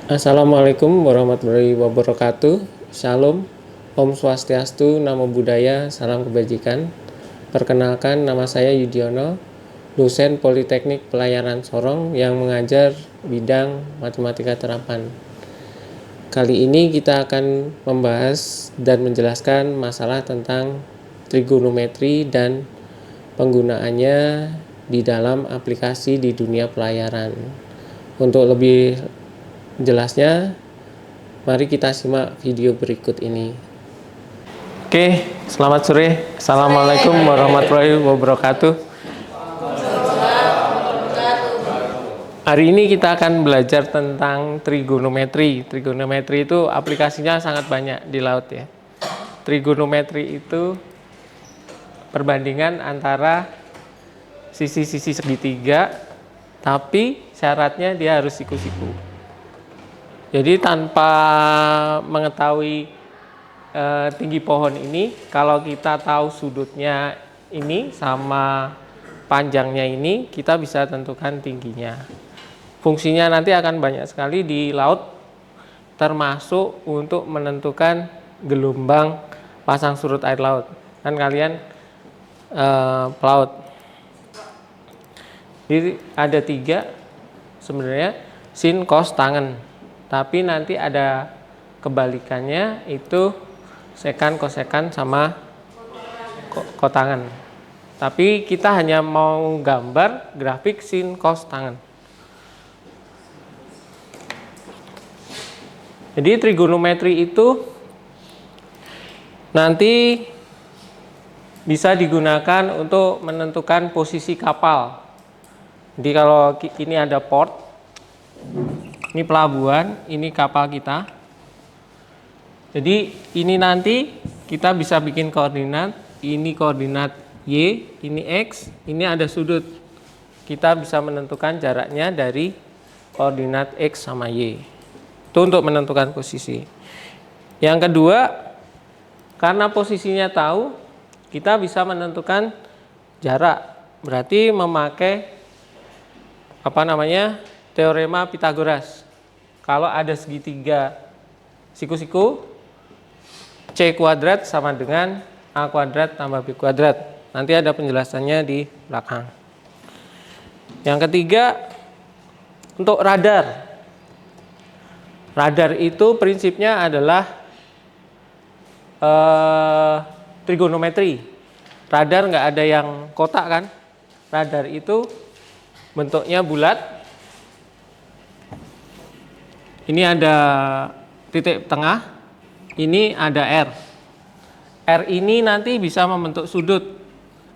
Assalamualaikum warahmatullahi wabarakatuh. Shalom, Om Swastiastu, Namo Buddhaya, salam kebajikan. Perkenalkan, nama saya Yudiono, dosen Politeknik Pelayaran Sorong yang mengajar bidang matematika terapan. Kali ini kita akan membahas dan menjelaskan masalah tentang trigonometri dan penggunaannya di dalam aplikasi di dunia pelayaran. Untuk lebih jelasnya, mari kita simak video berikut ini. Oke, selamat sore. Assalamualaikum warahmatullahi wabarakatuh. Hari ini kita akan belajar tentang trigonometri. Trigonometri itu aplikasinya sangat banyak di laut ya. Trigonometri itu perbandingan antara sisi-sisi segitiga, tapi syaratnya dia harus siku-siku. Jadi tanpa mengetahui tinggi pohon ini, kalau kita tahu sudutnya ini sama panjangnya ini, kita bisa tentukan tingginya. Fungsinya nanti akan banyak sekali di laut, termasuk untuk menentukan gelombang pasang surut air laut. Kan kalian pelaut. Jadi ada 3 sebenarnya, sin, cos, tangen. Tapi nanti ada kebalikannya, itu sekan, kosekan, sama kotangan. Tapi kita hanya mau gambar grafik sin, cos, tangen. Jadi trigonometri itu nanti bisa digunakan untuk menentukan posisi kapal. Jadi kalau ini ada port, ini pelabuhan, ini kapal kita. Jadi ini nanti kita bisa bikin koordinat, ini koordinat Y, ini X, ini ada sudut. Kita bisa menentukan jaraknya dari koordinat X sama Y. Itu untuk menentukan posisi. Yang kedua, karena posisinya tahu, kita bisa menentukan jarak. Berarti memakai teorema Pythagoras. Kalau ada segitiga siku-siku, C kuadrat sama dengan A kuadrat tambah B kuadrat. Nanti ada penjelasannya di belakang. Yang ketiga, untuk radar. Radar itu prinsipnya adalah trigonometri. Radar nggak ada yang kotak kan? Radar itu bentuknya bulat. Ini ada titik tengah, ini ada R. R ini nanti bisa membentuk sudut.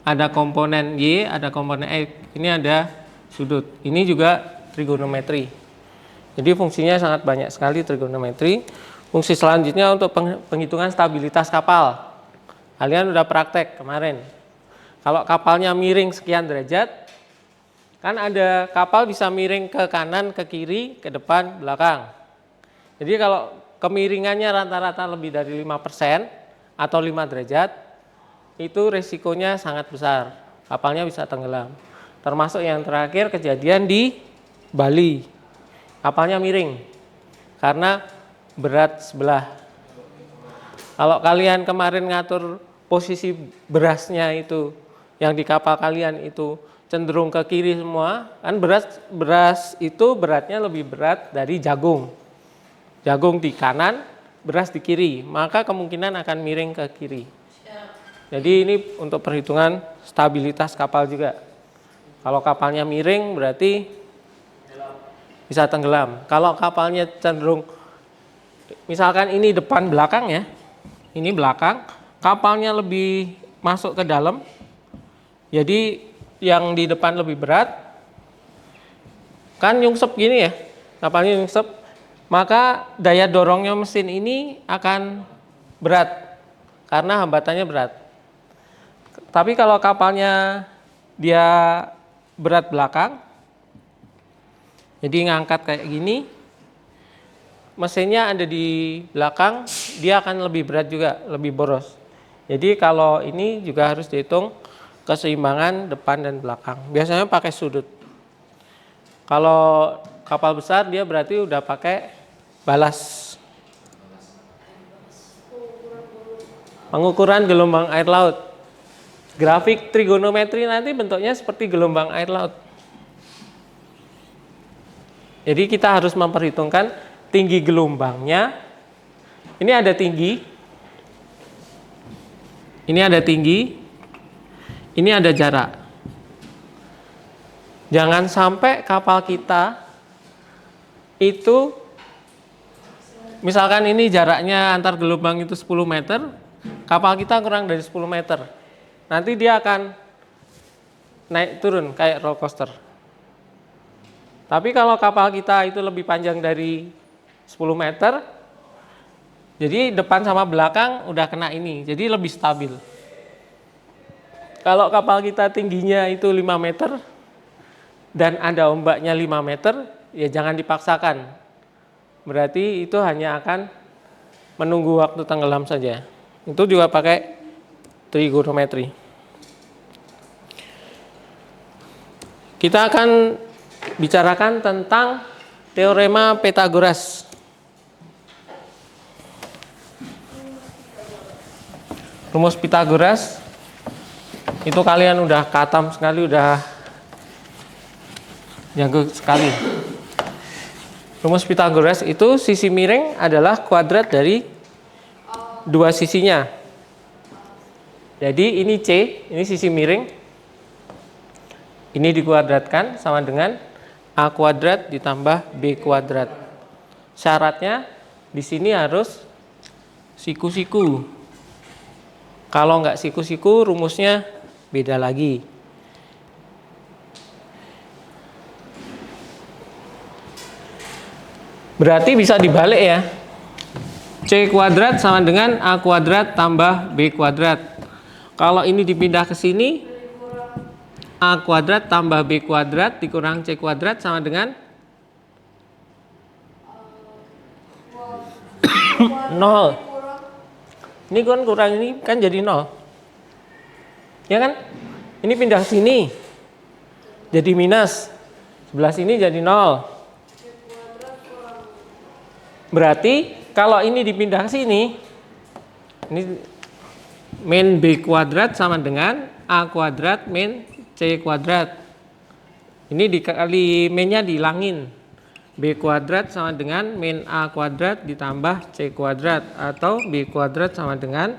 Ada komponen Y, ada komponen X. Ini ada sudut. Ini juga trigonometri. Jadi fungsinya sangat banyak sekali trigonometri. Fungsi selanjutnya untuk penghitungan stabilitas kapal. Kalian udah praktek kemarin. Kalau kapalnya miring sekian derajat, kan ada kapal bisa miring ke kanan, ke kiri, ke depan, belakang. Jadi kalau kemiringannya rata-rata lebih dari 5% atau 5 derajat, itu resikonya sangat besar. Kapalnya bisa tenggelam. Termasuk yang terakhir kejadian di Bali. Kapalnya miring karena berat sebelah. Kalau kalian kemarin ngatur posisi berasnya itu, yang di kapal kalian itu cenderung ke kiri semua, kan beras itu beratnya lebih berat dari jagung. Jagung di kanan, beras di kiri, maka kemungkinan akan miring ke kiri. Jadi ini untuk perhitungan stabilitas kapal juga. Kalau kapalnya miring berarti bisa tenggelam. Kalau kapalnya cenderung, misalkan ini depan belakang ya, ini belakang, kapalnya lebih masuk ke dalam, jadi yang di depan lebih berat, kan nyungsep gini ya, kapalnya nyungsep, maka daya dorongnya mesin ini akan berat karena hambatannya berat. Tapi kalau kapalnya dia berat belakang, jadi ngangkat kayak gini, mesinnya ada di belakang, dia akan lebih berat juga, lebih boros. Jadi kalau ini juga harus dihitung keseimbangan depan dan belakang. Biasanya pakai sudut. Kalau kapal besar dia berarti udah pakai balas. Pengukuran gelombang air laut. Grafik trigonometri nanti bentuknya seperti gelombang air laut. Jadi kita harus memperhitungkan tinggi gelombangnya. Ini ada tinggi. Ini ada tinggi. Ini ada jarak. Jangan sampai kapal kita itu, misalkan ini jaraknya antar gelombang itu 10 meter, kapal kita kurang dari 10 meter. Nanti dia akan naik turun kayak roller coaster. Tapi kalau kapal kita itu lebih panjang dari 10 meter, jadi depan sama belakang udah kena ini, jadi lebih stabil. Kalau kapal kita tingginya itu 5 meter dan ada ombaknya 5 meter, ya jangan dipaksakan. Berarti itu hanya akan menunggu waktu tenggelam saja. Itu juga pakai trigonometri. Kita akan bicarakan tentang teorema Pythagoras. Rumus Pythagoras itu kalian udah katam sekali, udah jago sekali. Rumus Pythagoras itu sisi miring adalah kuadrat dari dua sisinya. Jadi ini C, ini sisi miring. Ini dikuadratkan sama dengan A kuadrat ditambah B kuadrat. Syaratnya di sini harus siku-siku. Kalau nggak siku-siku, rumusnya beda lagi. Berarti bisa dibalik ya. C kuadrat sama dengan A kuadrat tambah B kuadrat. Kalau ini dipindah ke sini, A kuadrat tambah B kuadrat dikurang C kuadrat sama dengan 0. Ini kan kurang ini kan jadi 0. Ya kan? Ini pindah ke sini. Jadi minus. Sebelah sini jadi 0. Berarti kalau ini dipindah ke sini, ini min B kuadrat sama dengan A kuadrat min C kuadrat. Ini dikali min-nya dihilangin. B kuadrat sama dengan min A kuadrat ditambah C kuadrat. Atau B kuadrat sama dengan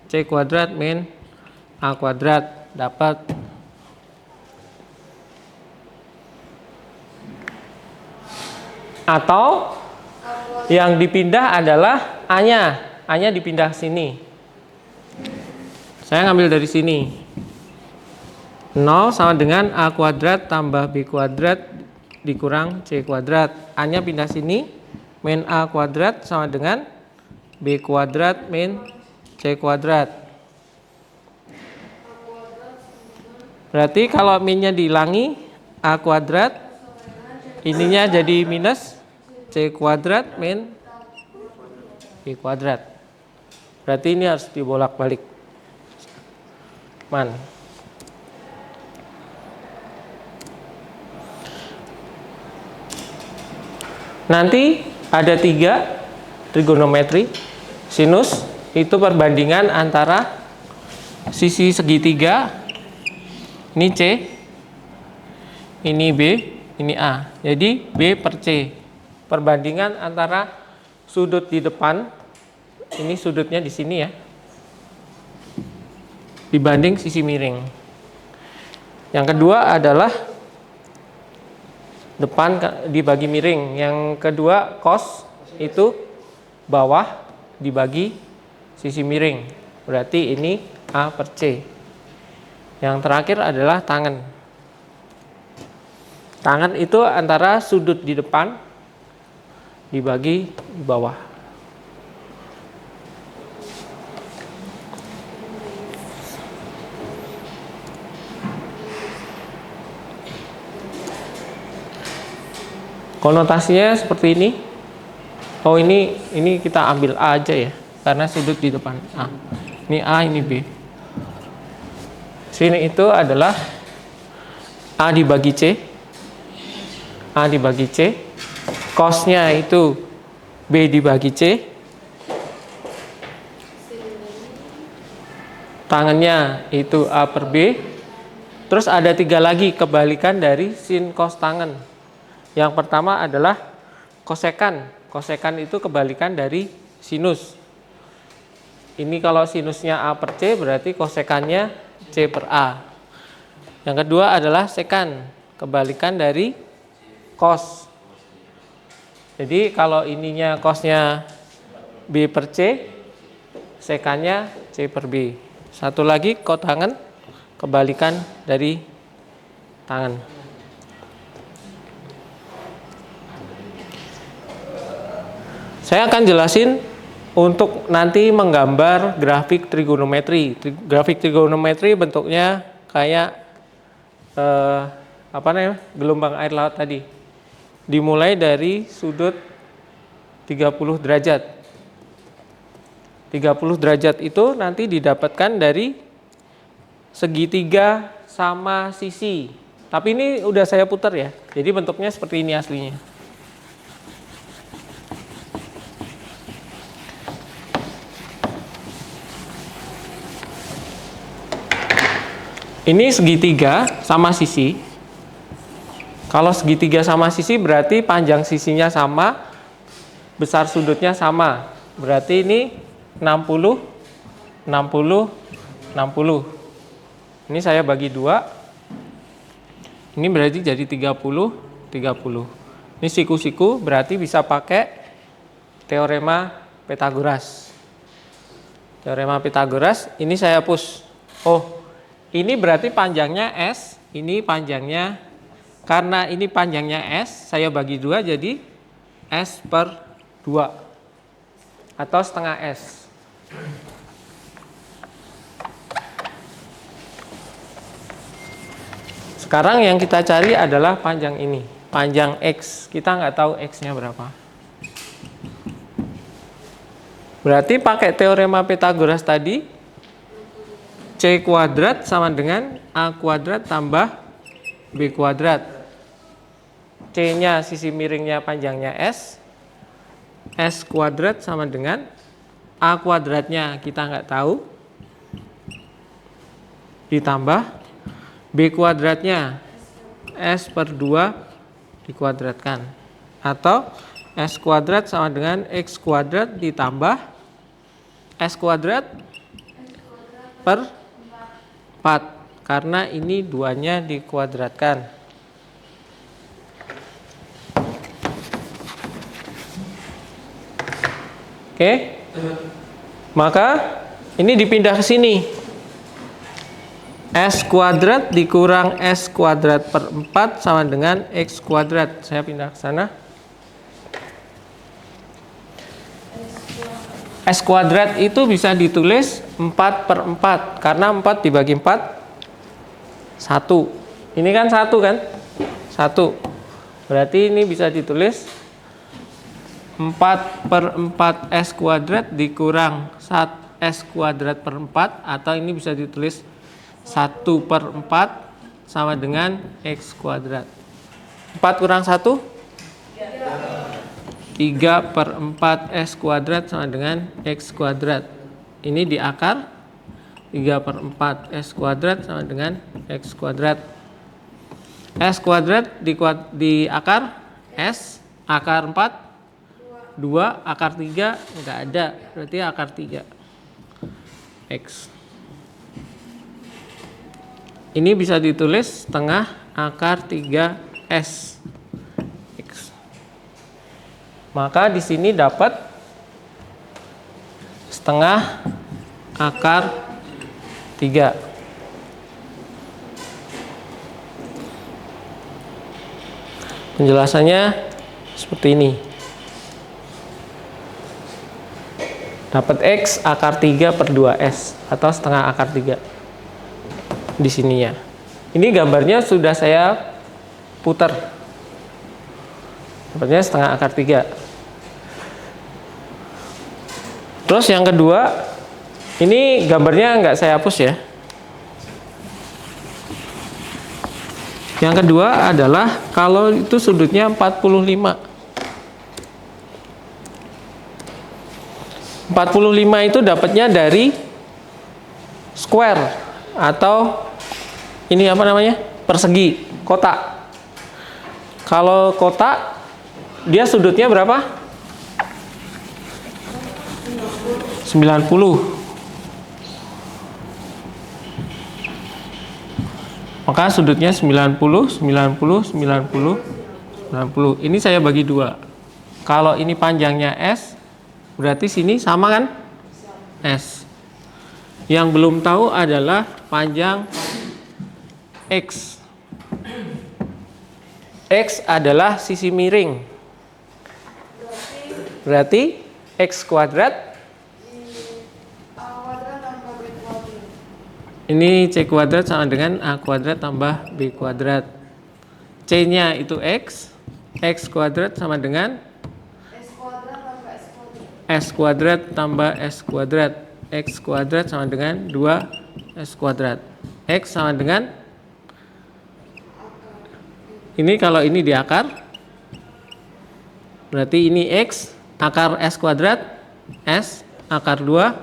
C kuadrat min A kuadrat. Dapat. Atau yang dipindah adalah A-nya. A-nya dipindah ke sini. Saya ngambil dari sini. 0 sama dengan A kuadrat tambah B kuadrat dikurang C kuadrat. A-nya pindah sini. Min A kuadrat sama dengan B kuadrat min C kuadrat. Berarti kalau min-nya dihilangi, A kuadrat, ininya jadi minus C kuadrat min B kuadrat. Berarti ini harus dibolak-balik. Nanti ada 3 trigonometri. Sinus itu perbandingan antara sisi segitiga. Ini C, ini B, ini A. Jadi B per C. Perbandingan antara sudut di depan, ini sudutnya di sini ya, dibanding sisi miring. Yang kedua adalah depan dibagi miring. Yang kedua cos itu bawah dibagi sisi miring. Berarti ini A per C. Yang terakhir adalah tangen. Tangen itu antara sudut di depan dibagi di bawah. Konotasinya seperti ini. Oh ini kita ambil A aja ya, karena sudut di depan A. Ini A, ini B. Sini itu adalah A dibagi C. A dibagi C. Cosnya itu B dibagi C. Tangannya itu A per B. Terus ada 3 lagi kebalikan dari sin cos tangen. Yang pertama adalah kosekan. Kosekan itu kebalikan dari sinus. Ini kalau sinusnya A per C berarti kosekannya C per A. Yang kedua adalah sekan. Kebalikan dari cos. Jadi kalau ininya cosnya B per C, sekannya C per B. Satu lagi kotangen, kebalikan dari tangan. Saya akan jelasin untuk nanti menggambar grafik trigonometri. Grafik trigonometri bentuknya kayak gelombang air laut tadi. Dimulai dari sudut 30 derajat. 30 derajat itu nanti didapatkan dari segitiga sama sisi. Tapi ini udah saya putar ya. Jadi bentuknya seperti ini aslinya. Ini segitiga sama sisi. Kalau segitiga sama sisi berarti panjang sisinya sama, besar sudutnya sama. Berarti ini 60, 60, 60. Ini saya bagi 2. Ini berarti jadi 30, 30. Ini siku-siku berarti bisa pakai teorema Pythagoras. Teorema Pythagoras ini saya hapus. Oh, ini berarti panjangnya S, ini panjangnya, karena ini panjangnya S, saya bagi 2 jadi S per 2 atau setengah S. Sekarang yang kita cari adalah panjang ini, panjang X. Kita nggak tahu X-nya berapa. Berarti pakai teorema Pythagoras tadi, C kuadrat sama dengan A kuadrat tambah B kuadrat. C-nya sisi miringnya panjangnya S. S kuadrat sama dengan A kuadratnya kita nggak tahu. Ditambah B kuadratnya S per 2 dikuadratkan. Atau S kuadrat sama dengan X kuadrat ditambah S kuadrat per 4. Karena ini duanya dikuadratkan. Oke. Maka ini dipindah ke sini. S kuadrat dikurang S kuadrat per 4 sama dengan X kuadrat. Saya pindah ke sana. S kuadrat itu bisa ditulis 4 per 4. Karena 4 dibagi 4, 1. Ini kan 1 kan? 1. Berarti ini bisa ditulis 4 per 4 S kuadrat dikurang S kuadrat per 4. Atau ini bisa ditulis 1 per 4 sama dengan X kuadrat. 4 kurang 1? 3 per 4 S kuadrat sama dengan X kuadrat. Ini di akar. 3 per 4 S kuadrat sama dengan X kuadrat. S kuadrat di akar S. Akar 4? 2. Akar 3? Enggak ada. Berarti akar 3. X. Ini bisa ditulis setengah akar 3S. X. Maka di sini dapat setengah akar 3. Penjelasannya seperti ini. Dapat X akar 3 per 2S atau setengah akar 3 di sininya. Ini gambarnya sudah saya putar. Dapatnya setengah akar 3. Terus yang kedua, ini gambarnya nggak saya hapus ya. Yang kedua adalah kalau itu sudutnya 45. 45 itu dapatnya dari square atau ini apa namanya? Persegi, kotak. Kalau kotak dia sudutnya berapa? 90. Maka sudutnya 90, 90, 90, 90. Ini saya bagi dua. Kalau ini panjangnya S, berarti sini sama kan? S. Yang belum tahu adalah panjang X. X adalah sisi miring. Berarti X kuadrat. Ini C kuadrat sama dengan A kuadrat tambah B kuadrat. C-nya itu X. X kuadrat sama dengan S kuadrat tambah S kuadrat. X kuadrat sama dengan 2S kuadrat. X sama dengan, ini kalau ini di akar, berarti ini X, akar S kuadrat, S, akar 2,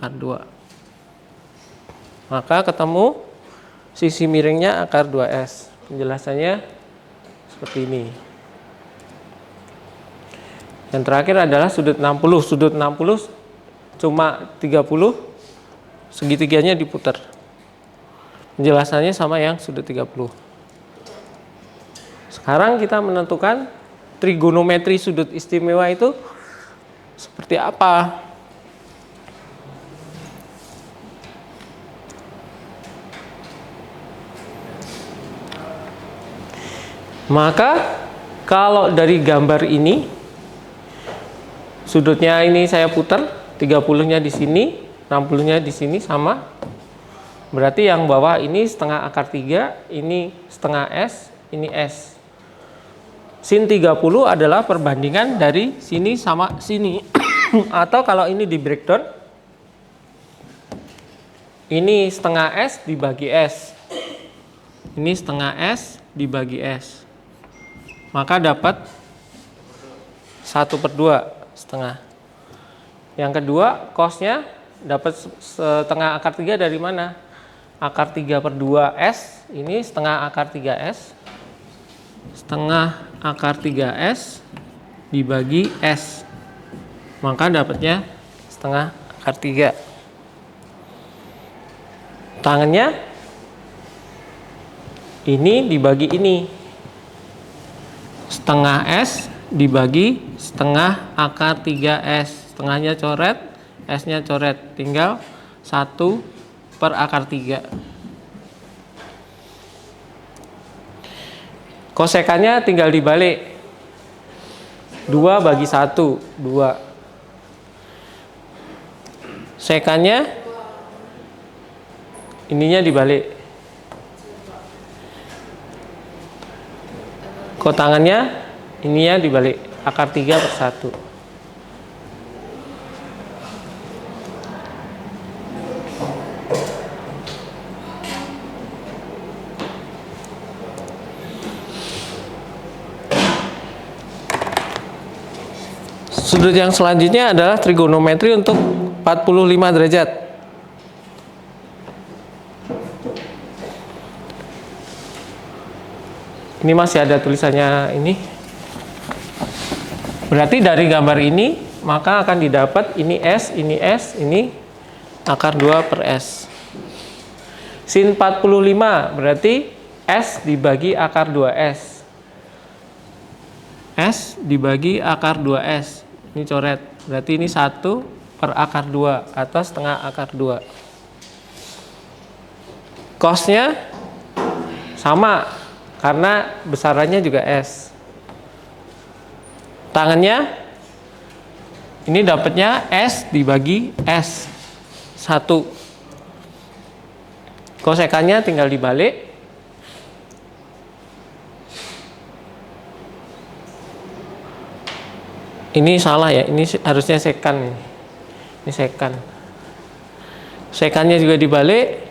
akar 2. Maka ketemu sisi miringnya akar 2S. Penjelasannya seperti ini. Yang terakhir adalah sudut 60. Sudut 60 cuma 30, segitiganya diputar. Penjelasannya sama yang sudut 30. Sekarang kita menentukan trigonometri sudut istimewa itu seperti apa. Maka kalau dari gambar ini, sudutnya ini saya putar, 30-nya di sini, 60-nya di sini sama. Berarti yang bawah ini setengah akar 3, ini setengah S, ini S. Sin 30 adalah perbandingan dari sini sama sini. Atau kalau ini di breakdown, ini setengah S dibagi S. Ini setengah S dibagi S. Maka dapat 1/2 setengah. Yang kedua, cosnya dapat setengah akar 3 dari mana? Akar 3/2 S, ini setengah akar 3S. Setengah akar 3S dibagi S. Maka dapatnya setengah akar 3. Tangannya ini dibagi ini. Setengah S dibagi setengah akar 3S. Setengahnya coret, S-nya coret. Tinggal 1 per akar 3. Kosekannya tinggal dibalik. 2 bagi 1, 2. Sekannya ininya dibalik. Kotangannya ininya dibalik, akar 3/1. Sudut yang selanjutnya adalah trigonometri untuk 45 derajat. Ini masih ada tulisannya ini. Berarti dari gambar ini maka akan didapat ini S, ini akar 2 per S. Sin 45 berarti S dibagi akar 2S. S dibagi akar 2S. Ini coret. Berarti ini 1 per akar 2 atau setengah akar 2. Cosnya sama. Karena besarannya juga S. Tangannya ini dapatnya S dibagi S 1. Kosekannya tinggal dibalik. Ini salah ya, ini harusnya sekan. Ini sekan. Sekannya juga dibalik.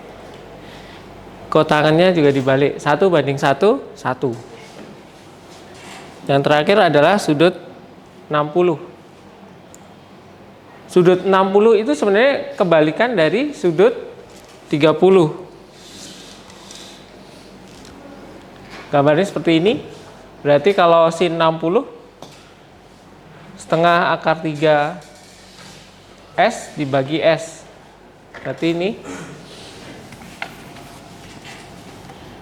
Kotangannya juga dibalik. 1 banding 1, 1. Yang terakhir adalah sudut 60. Sudut 60 itu sebenarnya kebalikan dari sudut 30. Gambarnya seperti ini. Berarti kalau sin 60 setengah akar 3 S dibagi S. Berarti ini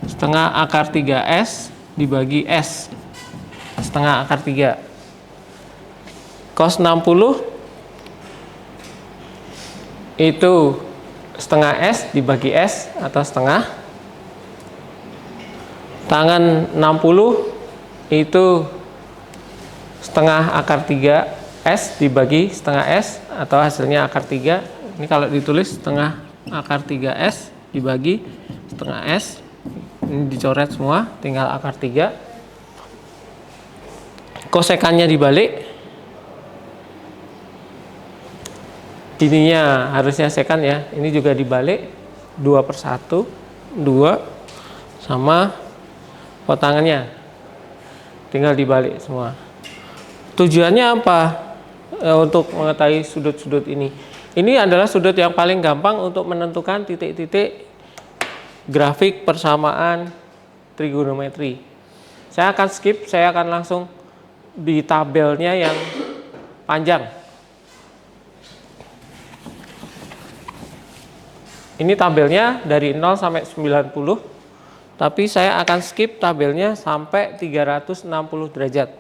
setengah akar 3S dibagi S. Setengah akar 3. Cos 60 itu setengah S dibagi S atau setengah. Tangan 60 itu setengah akar 3 S dibagi setengah S atau hasilnya akar 3. Ini kalau ditulis setengah akar 3S dibagi setengah S. Ini dicoret semua, tinggal akar 3. Kosekannya dibalik. Ininya harusnya sekan ya. Ini juga dibalik 2/1, 2 sama potangannya. Tinggal dibalik semua. Tujuannya apa? Untuk mengetahui sudut-sudut ini. Ini adalah sudut yang paling gampang untuk menentukan titik-titik grafik persamaan trigonometri. Saya akan skip, saya akan langsung di tabelnya yang panjang. Ini tabelnya dari 0 sampai 90, tapi saya akan skip tabelnya sampai 360 derajat.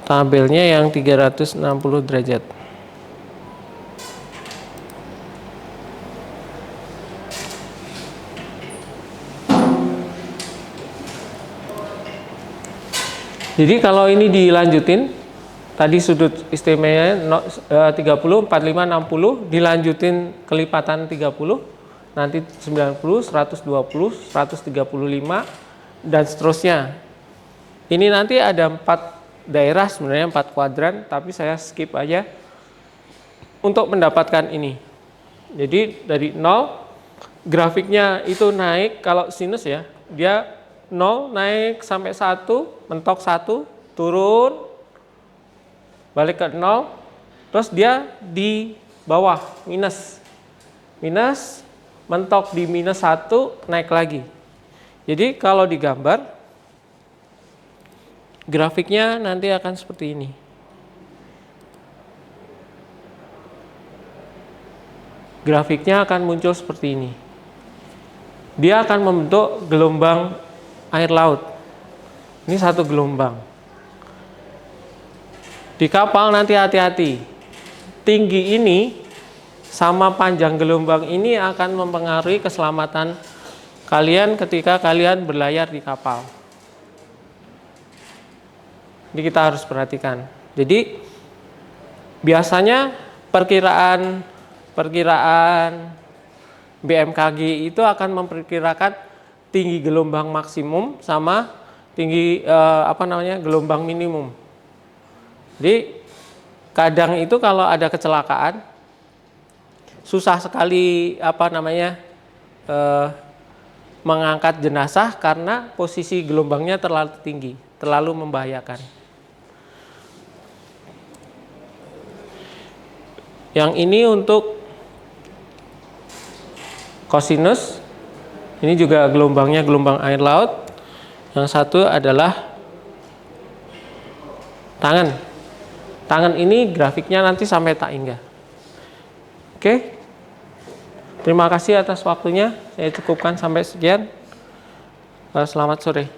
Tabelnya yang 360 derajat. Jadi kalau ini dilanjutin, tadi sudut istimewanya 30, 45, 60, dilanjutin kelipatan 30, nanti 90, 120, 135, dan seterusnya. Ini nanti ada 4 daerah, sebenarnya 4 kuadran, tapi saya skip aja untuk mendapatkan ini. Jadi dari 0, grafiknya itu naik, kalau sinus ya, dia 0 naik sampai 1, mentok 1, turun, balik ke 0, terus dia di bawah, minus, mentok di minus 1, naik lagi. Jadi kalau digambar, grafiknya nanti akan seperti ini. Grafiknya akan muncul seperti ini. Dia akan membentuk gelombang air laut. Ini satu gelombang. Di kapal nanti hati-hati. Tinggi ini sama panjang gelombang ini akan mempengaruhi keselamatan kalian ketika kalian berlayar di kapal. Ini kita harus perhatikan. Jadi biasanya perkiraan BMKG itu akan memperkirakan tinggi gelombang maksimum sama tinggi gelombang minimum. Jadi kadang itu kalau ada kecelakaan susah sekali mengangkat jenazah karena posisi gelombangnya terlalu tinggi, terlalu membahayakan. Yang ini untuk kosinus. Ini juga gelombangnya gelombang air laut. Yang satu adalah tangan. Tangan ini grafiknya nanti sampai tak hingga. Oke. Terima kasih atas waktunya. Saya cukupkan sampai sekian. Selamat sore.